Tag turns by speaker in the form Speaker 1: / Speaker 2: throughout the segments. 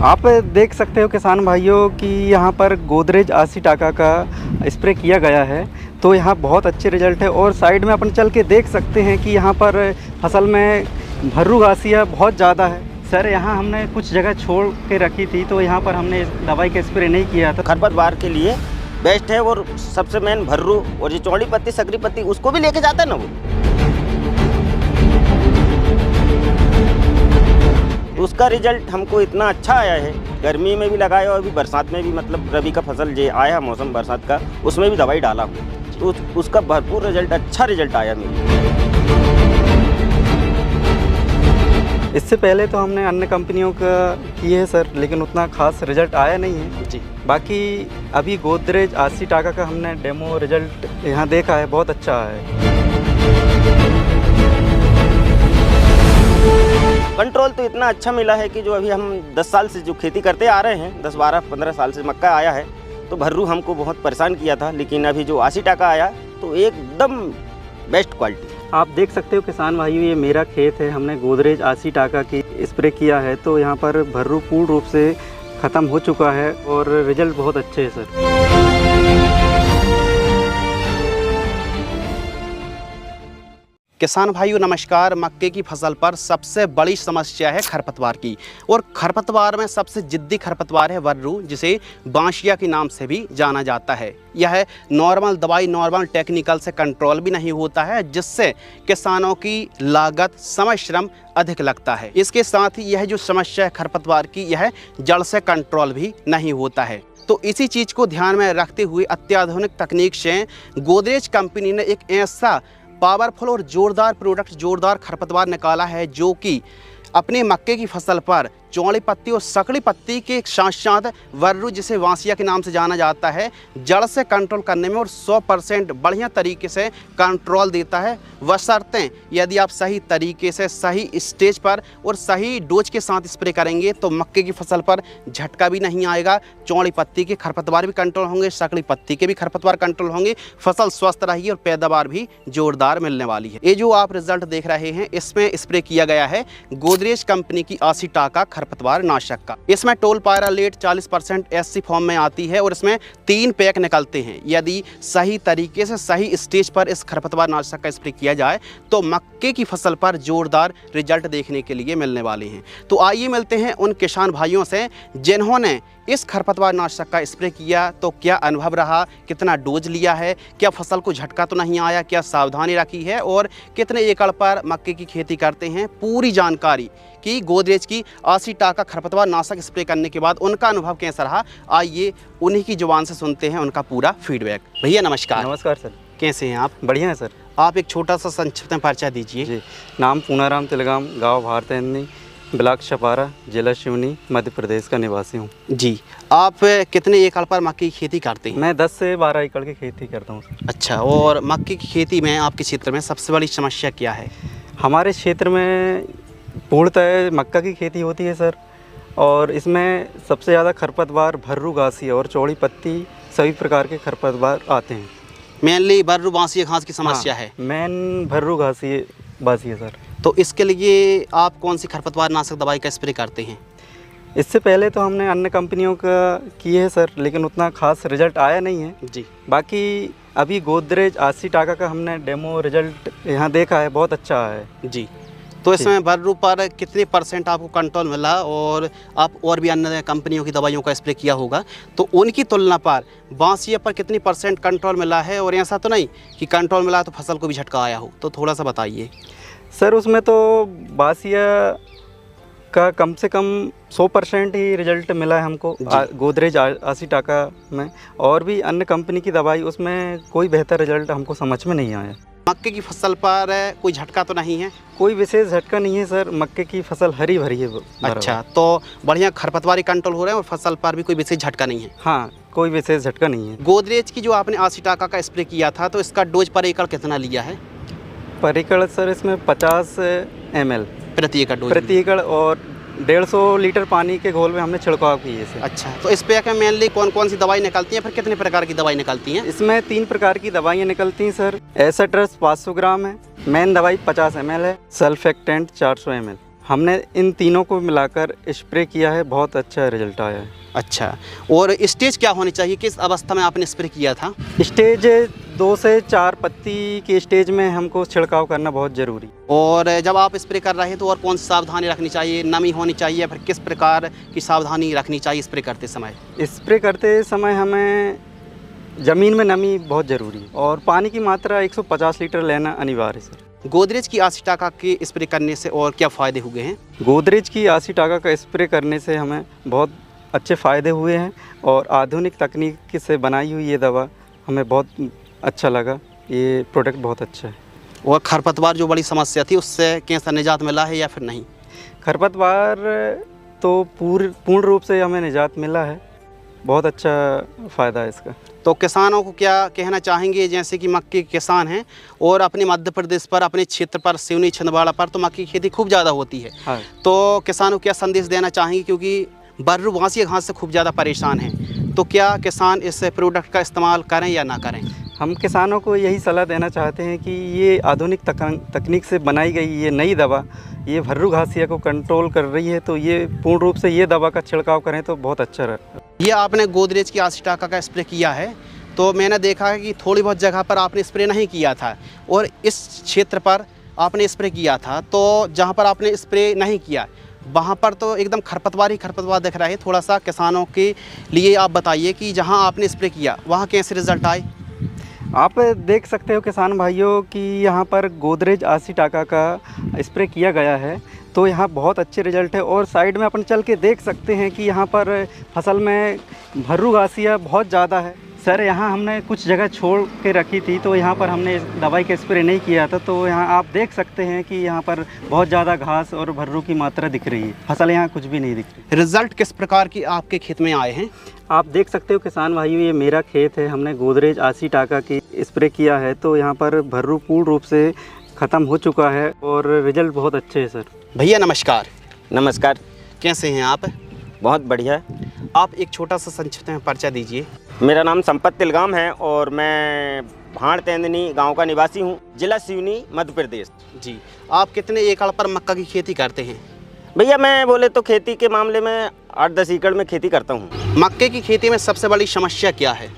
Speaker 1: आप देख सकते हो किसान भाइयों कि यहाँ पर गोदरेज 80 टाका का स्प्रे किया गया है, तो यहाँ बहुत अच्छे रिजल्ट है। और साइड में अपन चल के देख सकते हैं कि यहाँ पर फसल में भर्रू घासियाँ बहुत ज़्यादा है। सर यहाँ हमने कुछ जगह छोड़ के रखी थी, तो यहाँ पर हमने दवाई का स्प्रे नहीं किया था।
Speaker 2: खरपतवार के लिए बेस्ट है और सबसे मेन भर्रू और ये चौड़ी पत्ती सकरी पत्ती उसको भी लेके जाता है ना वो, उसका रिजल्ट हमको इतना अच्छा आया है। गर्मी में भी लगाया और अभी बरसात में भी, मतलब रबी का फसल जो आया मौसम बरसात का, उसमें भी दवाई डाला हूँ, तो उसका भरपूर रिजल्ट, अच्छा रिजल्ट आया मेरे।
Speaker 1: इससे पहले तो हमने अन्य कंपनियों का किए है सर, लेकिन उतना खास रिजल्ट आया नहीं है
Speaker 2: जी।
Speaker 1: बाकी अभी गोदरेज 80 टाका का हमने डेमो रिजल्ट यहाँ देखा है, बहुत अच्छा है।
Speaker 2: कंट्रोल तो इतना अच्छा मिला है कि जो अभी हम 10 साल से जो खेती करते आ रहे हैं, 10, 12, 15 साल से मक्का आया है, तो भर्रू हमको बहुत परेशान किया था, लेकिन अभी जो 80 टाका आया तो एकदम बेस्ट क्वालिटी।
Speaker 1: आप देख सकते हो किसान भाइयों, ये मेरा खेत है, हमने गोदरेज 80 टाका की स्प्रे किया है, तो यहाँ पर भर्रू पूर्ण रूप से ख़त्म हो चुका है और रिजल्ट बहुत अच्छे हैं सर।
Speaker 3: किसान भाइयों नमस्कार। मक्के की फसल पर सबसे बड़ी समस्या है खरपतवार की, और खरपतवार में सबसे जिद्दी खरपतवार है वर्रू, जिसे बांशिया के नाम से भी जाना जाता है। यह नॉर्मल दवाई, नॉर्मल टेक्निकल से कंट्रोल भी नहीं होता है, जिससे किसानों की लागत, समय, श्रम अधिक लगता है। इसके साथ ही यह जो समस्या है खरपतवार की, यह जड़ से कंट्रोल भी नहीं होता है। तो इसी चीज़ को ध्यान में रखते हुए अत्याधुनिक तकनीक से गोदरेज कंपनी ने एक ऐसा पावरफुल और जोरदार प्रोडक्ट, जोरदार खरपतवार निकाला है, जो कि अपने मक्के की फसल पर चौड़ी पत्ती और सकड़ी पत्ती के साथ साथ वर्रू, जिसे वांसिया के नाम से जाना जाता है, जड़ से कंट्रोल करने में और 100% बढ़िया तरीके से कंट्रोल देता है, बशर्ते यदि आप सही तरीके से, सही स्टेज पर और सही डोज के साथ स्प्रे करेंगे तो मक्के की फसल पर झटका भी नहीं आएगा। चौड़ी पत्ती के खरपतवार भी कंट्रोल होंगे, सकड़ी पत्ती के भी खरपतवार कंट्रोल होंगे, फसल स्वस्थ रहेगी और पैदावार भी जोरदार मिलने वाली है। ये जो आप रिजल्ट देख रहे हैं, इसमें स्प्रे किया गया है गोदरेज कंपनी की 80 टाका खरपतवार नाशक का। इसमें टोल पायरालेट 40% एससी फॉर्म में आती है और इसमें 3 पैक निकलते हैं। यदि सही तरीके से, सही स्टेज पर इस खरपतवार नाशक का स्प्रे किया जाए तो मक्के की फसल पर जोरदार रिजल्ट देखने के लिए मिलने वाले हैं। तो आइए मिलते हैं उन किसान भाइयों से जिन्होंने इस खरपतवार नाशक का स्प्रे किया, तो क्या अनुभव रहा, कितना डोज लिया है, क्या फसल को झटका तो नहीं आया, क्या सावधानी रखी है और कितने एकड़ पर मक्के की खेती करते हैं, पूरी जानकारी कि गोदरेज की 80 टाका खरपतवार नाशक स्प्रे करने के बाद उनका अनुभव कैसा रहा, आइए उन्हीं की जुबान से सुनते हैं उनका पूरा फीडबैक। भैया नमस्कार।
Speaker 1: नमस्कार सर।
Speaker 3: कैसे हैं आप?
Speaker 1: बढ़िया है सर।
Speaker 3: आप एक छोटा सा संक्षिप्त में परिचय दीजिए।
Speaker 1: जी, नाम पूनाराम तिलगाम, गाँव भारतेंदी, ब्लॉक छपारा, जिला सिवनी, मध्य प्रदेश का निवासी हूँ।
Speaker 3: जी, आप कितने एकड़ पर मक्के की खेती करते हैं?
Speaker 1: मैं 10 से 12 एकड़ की खेती करता हूँ सर।
Speaker 3: अच्छा, और मक्के की खेती में आपके क्षेत्र में सबसे बड़ी समस्या क्या है?
Speaker 1: हमारे क्षेत्र में पूर्णतः मक्का की खेती होती है सर, और इसमें सबसे ज़्यादा खरपतवार भर्रू घासी और चौड़ी पत्ती सभी प्रकार के खरपतवार आते हैं।
Speaker 3: मेनली भर्रू बांसिया घास की समस्या है।
Speaker 1: मेन भर्रू घासी बासी है सर।
Speaker 3: तो इसके लिए आप कौन सी खरपतवार नाशक दवाई का स्प्रे करते हैं?
Speaker 1: इससे पहले तो हमने अन्य कंपनियों का किए है सर, लेकिन उतना खास रिजल्ट आया नहीं है
Speaker 3: जी।
Speaker 1: बाकी अभी गोदरेज 80 टाका का हमने डेमो रिजल्ट यहाँ देखा है, बहुत अच्छा है
Speaker 3: जी। तो इसमें भर्रू पर कितने % आपको कंट्रोल मिला, और आप और भी अन्य कंपनियों की दवाइयों का स्प्रे किया होगा, तो उनकी तुलना पर बांसिया पर कितनी % कंट्रोल मिला है? और ऐसा तो नहीं कि कंट्रोल मिला तो फसल को भी झटका आया हो, तो थोड़ा सा बताइए
Speaker 1: सर। उसमें तो बांसिया का कम से कम 100% ही रिजल्ट मिला है हमको गोदरेज 80 टाका में, और भी अन्य कंपनी की दवाई उसमें कोई बेहतर रिजल्ट हमको समझ में नहीं आया।
Speaker 3: मक्के की फसल पर कोई झटका तो नहीं है?
Speaker 1: कोई विशेष झटका नहीं है सर, मक्के की फसल हरी भरी है।
Speaker 3: अच्छा, तो बढ़िया खरपतवारी कंट्रोल हो रहे हैं और फसल पर भी कोई विशेष झटका नहीं है?
Speaker 1: हाँ, कोई विशेष झटका नहीं है।
Speaker 3: गोदरेज की जो आपने 80 टाका का स्प्रे किया था, तो इसका डोज पर एकड़ कितना लिया है?
Speaker 1: पर एकड़ सर इसमें 50 ml
Speaker 3: प्रति एकड़ डोज?
Speaker 1: प्रति एकड़, और 150 लीटर पानी के घोल में हमने छिड़काव किए इसे।
Speaker 3: अच्छा, तो इस पैक में मेनली कौन कौन सी दवाई निकलती हैं, फिर कितने प्रकार की दवाई निकलती हैं?
Speaker 1: इसमें 3 प्रकार की दवाइयाँ निकलती हैं सर। एसेट्रस 500 ग्राम है, मेन दवाई 50 ml है, सल्फेक्टेंट 400 ml। हमने इन तीनों को मिलाकर स्प्रे किया है, बहुत अच्छा रिजल्ट आया है।
Speaker 3: अच्छा, और स्टेज क्या होनी चाहिए, किस अवस्था में आपने स्प्रे किया था?
Speaker 1: स्टेज 2 से 4 पत्ती के स्टेज में हमको छिड़काव करना बहुत ज़रूरी।
Speaker 3: और जब आप स्प्रे कर रहे हैं तो और कौन सी सावधानी रखनी चाहिए, नमी होनी चाहिए या फिर किस प्रकार की सावधानी रखनी चाहिए स्प्रे करते समय?
Speaker 1: स्प्रे करते समय हमें ज़मीन में नमी बहुत ज़रूरी है और पानी की मात्रा 150 लीटर लेना अनिवार्य है सर।
Speaker 3: गोदरेज की 80 टाका के स्प्रे करने से और क्या फ़ायदे हुए हैं?
Speaker 1: गोदरेज की 80 टाका का स्प्रे करने से हमें बहुत अच्छे फ़ायदे हुए हैं और आधुनिक तकनीक से बनाई हुई ये दवा हमें बहुत अच्छा लगा। ये प्रोडक्ट बहुत अच्छा है।
Speaker 3: और खरपतवार जो बड़ी समस्या थी उससे कैसा निजात मिला है या फिर नहीं?
Speaker 1: खरपतवार तो पूर्ण रूप से हमें निजात मिला है, बहुत अच्छा फ़ायदा है इसका।
Speaker 3: तो किसानों को क्या कहना चाहेंगे, जैसे कि मक्के के किसान हैं और अपने मध्य प्रदेश पर, अपने क्षेत्र पर, सिवनी छिंदवाड़ा पर तो मक्की की खेती खूब ज़्यादा होती है,
Speaker 1: हाँ।
Speaker 3: तो किसानों को क्या संदेश देना चाहेंगे, क्योंकि बर्रू बांसिया घास से खूब ज़्यादा परेशान हैं, तो क्या किसान इस प्रोडक्ट का इस्तेमाल करें या ना करें?
Speaker 1: हम किसानों को यही सलाह देना चाहते हैं कि ये आधुनिक तकनीक से बनाई गई ये नई दवा ये भर्रू घासिया को कंट्रोल कर रही है, तो ये पूर्ण रूप से ये दवा का छिड़काव करें तो बहुत अच्छा रहेगा।
Speaker 3: ये आपने गोदरेज की 80 टाका का स्प्रे किया है, तो मैंने देखा है कि थोड़ी बहुत जगह पर आपने स्प्रे नहीं किया था और इस क्षेत्र पर आपने स्प्रे किया था, तो जहाँ पर आपने स्प्रे नहीं किया वहाँ पर तो एकदम खरपतवार ही खरपतवार दिख रहा है। थोड़ा सा किसानों के लिए आप बताइए कि जहाँ आपने स्प्रे किया वहाँ कैसे रिजल्ट आए?
Speaker 1: आप देख सकते हो किसान भाइयों कि यहाँ पर गोदरेज 80 टाका का स्प्रे किया गया है, तो यहाँ बहुत अच्छे रिजल्ट है और साइड में अपन चल के देख सकते हैं कि यहाँ पर फसल में भर्रू घासिया बहुत ज़्यादा है। सर यहाँ हमने कुछ जगह छोड़ के रखी थी, तो यहाँ पर हमने दवाई का स्प्रे नहीं किया था, तो यहाँ आप देख सकते हैं कि यहाँ पर बहुत ज़्यादा घास और भर्रू की मात्रा दिख रही है, फसल यहाँ कुछ भी नहीं दिख रही।
Speaker 3: रिजल्ट किस प्रकार की आपके खेत में आए हैं?
Speaker 1: आप देख सकते हो किसान भाइयों, ये मेरा खेत है, हमने गोदरेज 80 टाका की स्प्रे किया है, तो यहाँ पर भर्रू पूर्ण रूप से ख़त्म हो चुका है और रिजल्ट बहुत अच्छे है सर।
Speaker 3: भैया नमस्कार।
Speaker 2: नमस्कार।
Speaker 3: कैसे हैं आप?
Speaker 2: बहुत बढ़िया।
Speaker 3: आप एक छोटा सा संक्षिप्त में परिचय दीजिए।
Speaker 2: मेरा नाम संपत तिलगाम है और मैं भाड़ तेंदनी गांव का निवासी हूं, जिला सिवनी, मध्य प्रदेश।
Speaker 3: जी, आप कितने एकड़ पर मक्का की खेती करते हैं?
Speaker 2: भैया मैं बोले तो खेती के मामले में 8-10 एकड़ में खेती करता हूं।
Speaker 3: मक्के की खेती में सबसे बड़ी समस्या क्या है?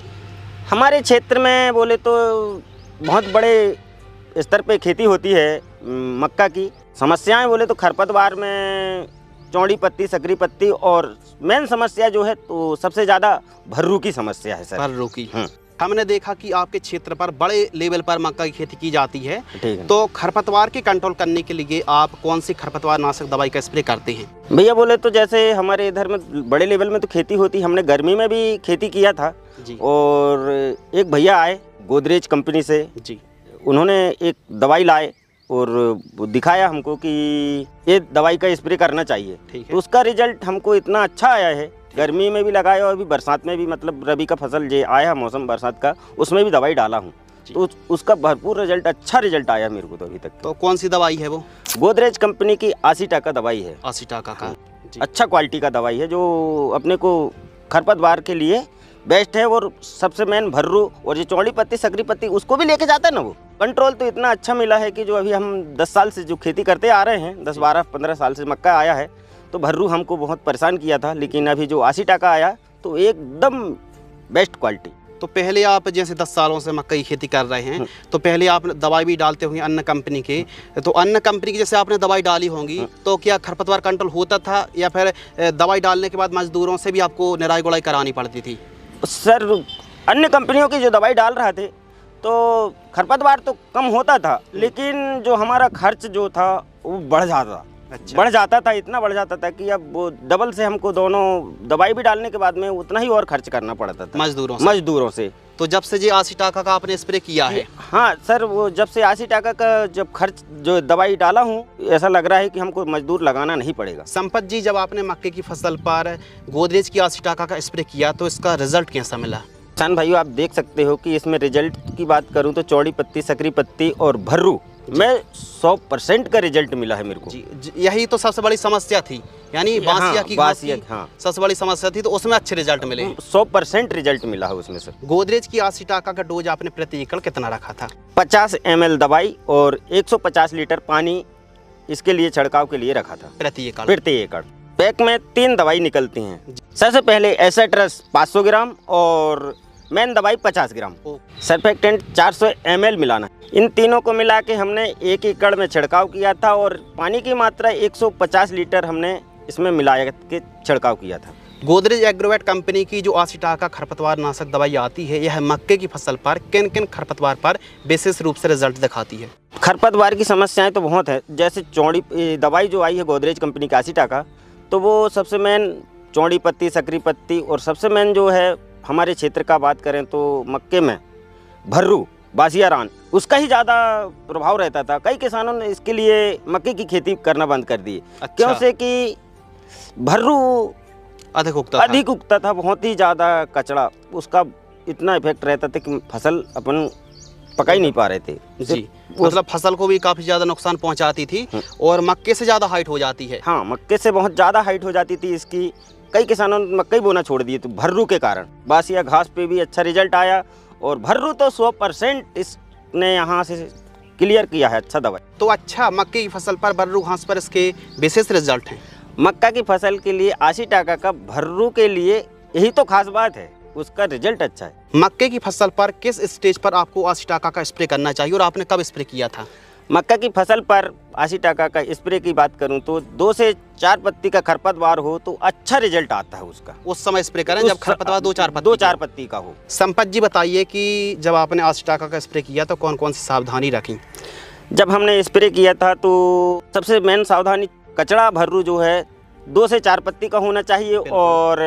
Speaker 2: हमारे क्षेत्र में बोले तो बहुत बड़े स्तर पे खेती होती है मक्का की। समस्याएं बोले तो खरपतवार में चौड़ी पत्ती, सकरी पत्ती और मेन समस्या जो है तो सबसे ज़्यादा भर्रू की समस्या है सर।
Speaker 3: भर्रू की। हमने देखा कि आपके क्षेत्र पर बड़े लेवल पर मक्का की खेती की जाती है,
Speaker 2: ठीक है।
Speaker 3: तो खरपतवार के कंट्रोल करने के लिए आप कौन सी खरपतवार नाशक दवाई का स्प्रे करते हैं?
Speaker 2: भैया बोले तो जैसे हमारे इधर में बड़े लेवल में तो खेती होती, हमने गर्मी में भी खेती किया था
Speaker 3: जी।
Speaker 2: और एक भैया आए गोदरेज कंपनी से
Speaker 3: जी,
Speaker 2: उन्होंने एक दवाई लाए और दिखाया हमको कि ये दवाई का स्प्रे करना चाहिए।
Speaker 3: ठीक है।
Speaker 2: तो उसका रिजल्ट हमको इतना अच्छा आया है, गर्मी में भी लगाया और अभी बरसात में भी, मतलब रबी का फसल जो आया मौसम बरसात का, उसमें भी दवाई डाला हूँ, तो उसका भरपूर रिजल्ट, अच्छा रिजल्ट आया मेरे को तो अभी तक।
Speaker 3: तो कौन सी दवाई है वो?
Speaker 2: गोदरेज कंपनी की 80 टाका दवाई है।
Speaker 3: 80 टाका का। जी।
Speaker 2: अच्छा क्वालिटी का दवाई है जो अपने को खरपतवार के लिए बेस्ट है और सबसे मेन भर्रू और ये चौड़ी पत्ती, सकरी पत्ती, उसको भी लेके जाता है ना, वो कंट्रोल तो इतना अच्छा मिला है कि जो अभी हम 10 साल से जो खेती करते आ रहे हैं, 10-12-15 साल से मक्का आया है, तो भर्रू हमको बहुत परेशान किया था, लेकिन अभी जो 80 टाका आया तो एकदम बेस्ट क्वालिटी।
Speaker 3: तो पहले आप जैसे 10 सालों से मक्का की खेती कर रहे हैं, तो पहले आप दवाई भी डालते होंगे अन्य कंपनी के, तो अन्य कंपनी की जैसे आपने दवाई डाली होंगी, तो क्या खरपतवार कंट्रोल होता था या फिर दवाई डालने के बाद मजदूरों से भी आपको निराई गुड़ाई करानी पड़ती थी?
Speaker 2: सर अन्य कंपनियों की जो दवाई डाल रहे थे तो खरपतवार तो कम होता था, लेकिन जो हमारा खर्च जो था वो बढ़ जाता।
Speaker 3: अच्छा।
Speaker 2: बढ़ जाता था, इतना बढ़ जाता था कि अब वो डबल से हमको दोनों दवाई भी डालने के बाद में उतना ही और खर्च करना पड़ता था मजदूरों से।
Speaker 3: तो जब से ये 80 टाका का आपने स्प्रे किया है?
Speaker 2: हाँ सर, वो जब से 80 टाका का जब खर्च जो दवाई डाला हूँ, ऐसा लग रहा है कि हमको मजदूर लगाना नहीं पड़ेगा।
Speaker 3: संपत जी, जब आपने मक्के की फसल पर गोदरेज की 80 टाका का स्प्रे किया तो इसका रिजल्ट कैसा मिला?
Speaker 2: किसान भाइयों, आप देख सकते हो कि इसमें रिजल्ट की बात करूँ तो चौड़ी पत्ती, सकरी पत्ती और भर्रू में 100% का रिजल्ट मिला है मेरे को।
Speaker 3: जी, यही तो सबसे बड़ी समस्या थी, यानी बांसिया की घास की सबसे बड़ी समस्या थी, तो उसमें अच्छे रिजल्ट मिले।
Speaker 2: 100% रिजल्ट मिला है उसमें से।
Speaker 3: गोदरेज की 80 टाका का डोज आपने प्रति एकड़ कितना रखा था?
Speaker 2: 50 ml दवाई और 150 लीटर पानी इसके लिए छिड़काव के लिए रखा था
Speaker 3: प्रति एकड़?
Speaker 2: प्रति एकड़। पैक में 3 दवाई निकलती हैं। सबसे पहले एसेट्रस 500 ग्राम और मेन दवाई 50 ग्राम, सरफेक्टेंट 400 ml मिलाना। इन तीनों को मिला के हमने 1 एकड़ में छिड़काव किया था और पानी की मात्रा 150 लीटर हमने इसमें मिला के छिड़काव किया था।
Speaker 3: गोदरेज एग्रोवेट कंपनी की जो 80 टाका खरपतवार नाशक दवाई आती है, यह मक्के की फसल पर किन किन खरपतवार पर विशेष रूप से रिजल्ट दिखाती है?
Speaker 2: खरपतवार की समस्याएं तो बहुत है। जैसे चौड़ी दवाई जो आई है गोदरेज कंपनी की 80 टाका, तो वो सबसे मेन चौड़ी पत्ती, सकरी पत्ती, और सबसे मेन जो है हमारे क्षेत्र का बात करें तो मक्के में भर्रू, बासिया रान, उसका ही ज़्यादा प्रभाव रहता था। कई किसानों ने इसके लिए मक्के की खेती करना बंद कर दी।
Speaker 3: अच्छा।
Speaker 2: क्यों से कि भर्रू
Speaker 3: अधिक उगता
Speaker 2: था, बहुत ही ज़्यादा कचड़ा, उसका इतना इफेक्ट रहता था कि फसल अपन पका ही नहीं पा रहे थे
Speaker 3: जी। मतलब फसल को भी काफ़ी ज़्यादा नुकसान पहुंचाती थी और मक्के से ज़्यादा हाइट हो जाती है।
Speaker 2: हाँ, मक्के से बहुत ज़्यादा हाइट हो जाती थी इसकी। कई किसानों ने मक्का ही बोना छोड़ दिए तो भर्रू के कारण। बासिया घास पे भी अच्छा रिजल्ट आया और भर्रू तो 100% इसने यहाँ से क्लियर किया है अच्छा दवाई।
Speaker 3: तो अच्छा, मक्के की फसल पर भर्रू घास पर इसके विशेष रिजल्ट हैं?
Speaker 2: मक्का की फसल के लिए 80 टाका का भर्रू के लिए यही तो खास बात है, उसका रिजल्ट अच्छा है।
Speaker 3: मक्के की फसल पर किस स्टेज पर आपको 80 टाका का स्प्रे करना चाहिए और आपने कब स्प्रे किया था?
Speaker 2: मक्का की फसल पर 80 टाका का स्प्रे की बात करूं तो 2 से 4 पत्ती का खरपतवार हो तो अच्छा रिजल्ट आता है उसका।
Speaker 3: उस समय स्प्रे करें जब खरपतवार 2-4 पत्ती
Speaker 2: का हो।
Speaker 3: संपत जी बताइए कि जब आपने 80 टाका का स्प्रे किया तो कौन कौन सी सावधानी रखी?
Speaker 2: जब हमने स्प्रे किया था तो सबसे मेन सावधानी, कचड़ा भर्रू जो है 2 से 4 पत्ती का होना चाहिए और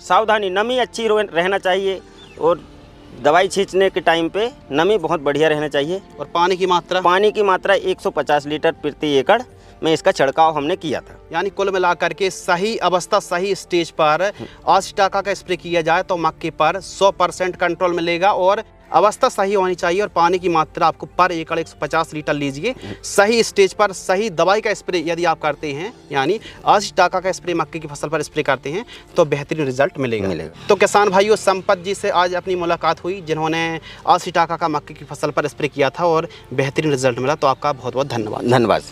Speaker 2: सावधानी, नमी अच्छी रहना चाहिए और दवाई छींचने के टाइम पे नमी बहुत बढ़िया रहना चाहिए। और
Speaker 3: पानी की मात्रा
Speaker 2: 150 लीटर प्रति एकड़ में इसका छिड़काव हमने किया था।
Speaker 3: यानी कुल मिलाकर के सही अवस्था, सही स्टेज पर 80 टाका का स्प्रे किया जाए तो मक्के पर 100% कंट्रोल मिलेगा। और अवस्था सही होनी चाहिए और पानी की मात्रा आपको पर एकड़ 150 लीटर लीजिए। सही स्टेज पर सही दवाई का स्प्रे यदि आप करते हैं, यानी 80 टाका का स्प्रे मक्के की फसल पर स्प्रे करते हैं तो बेहतरीन रिजल्ट मिलेगा। तो किसान भाइयों, संपत जी से आज अपनी मुलाकात हुई जिन्होंने 80 टाका का मक्के की फसल पर स्प्रे किया था और बेहतरीन रिजल्ट मिला। तो आपका बहुत बहुत धन्यवाद।
Speaker 2: धन्यवाद।